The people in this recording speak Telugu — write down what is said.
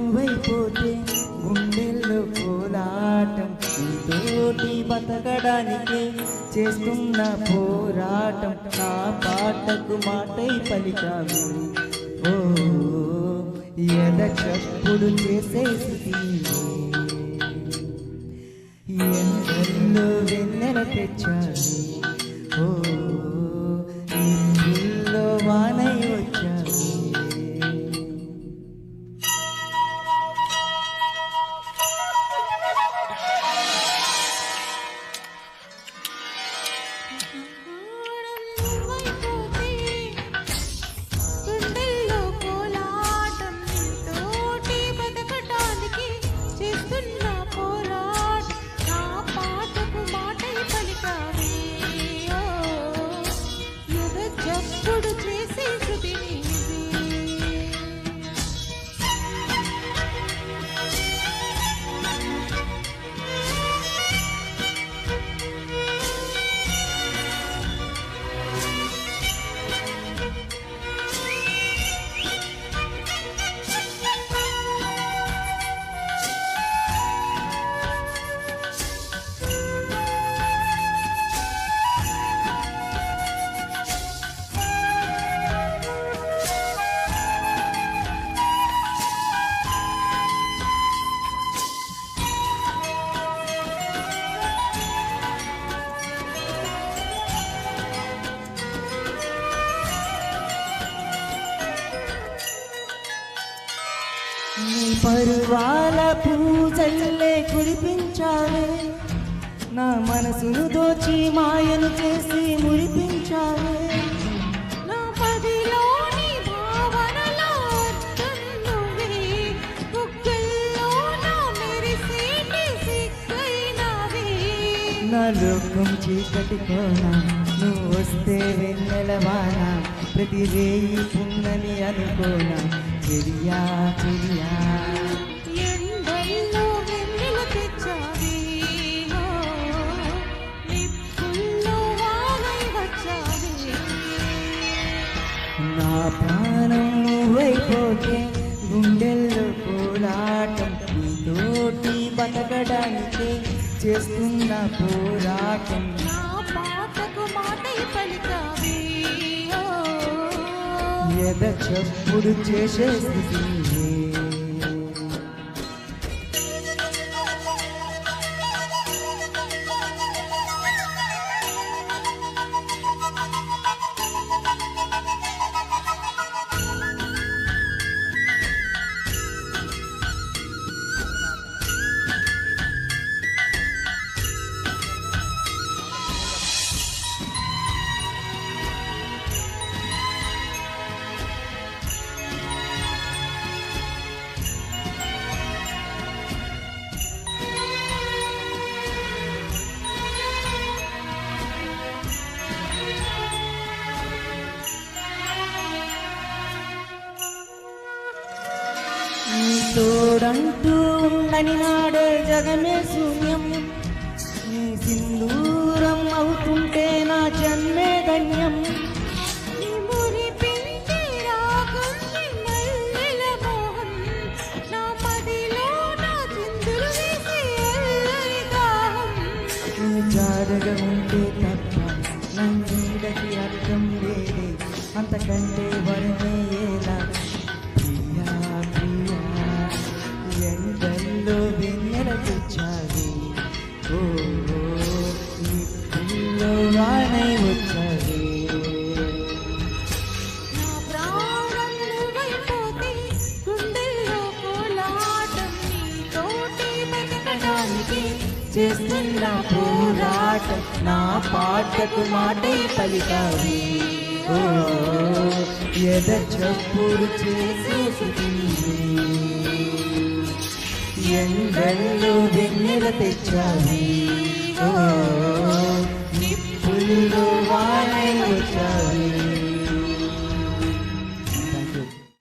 నువ్వైపోతే గుండెల్లో కోలాటం నీతోటి బతకడానికి చేస్తున్న పోరాటం నా పాటకు మాటై పలికావు ఓ ఎద చప్పుడు చేసేసి ఎండల్లో వెన్నెల తెచ్చావు ఓ ఇంట్లో వానై వచ్చావు నీ పరువాల పూజల్లే కురిపించావే నా మనసును దోచి మాయను చేసి మురిపించావే నా పదిలోని భావనలో నువ్వే బుగ్గల్లో నా మెరిసేటి సిగ్గైనవే నా లోకం చీకటి కోనా నువ్వు వస్తే వెన్నెలవాన ప్రతి రేయి పున్నని అనుకోనా చెలియా చెలియా ఎండల్లో వెన్నెల తెచ్చావే నిప్పుల్లో వానై వచ్చావే నా ప్రాణం నువ్వైపోతే గుండెల్లో కోలాటం నీతోటి బతకడానికి చేస్తున్న పోరాటం నా పాటకు మాటై పలికావే ఎద చప్పుడు చేసేసి నీ తోడంటూ ఉండని నాడే జగమే శూన్యం నీ సింధూరం అవుతుంటే నా జన్మే ధన్యం నీ మురిపించే రాగం మల్లెల మోహం నా మదిలో నా చిందులు వేసే అల్లరి దాహం నీ జాడగా ఉంటే తప్ప నా నీడకి అర్థం లేదే అంతకంటే వరమే ఎలా ప్రియా ప్రియా ఎండల్లో వెన్నెల తెచ్చావి ఓ నిప్పుల్లో వానై వచ్చావి నా ప్రాణం నువ్వైపోతే గుండెల్లో కోలాటం నీతోటి బతకడానికి చేస్తున్న పోరాటం నా పాటకు మాటై పలికావి ఓ ఎద చప్పుడు చేసేసి ఎండల్లో వెన్నెల తెచ్చావి ఓ నిప్పుల్లో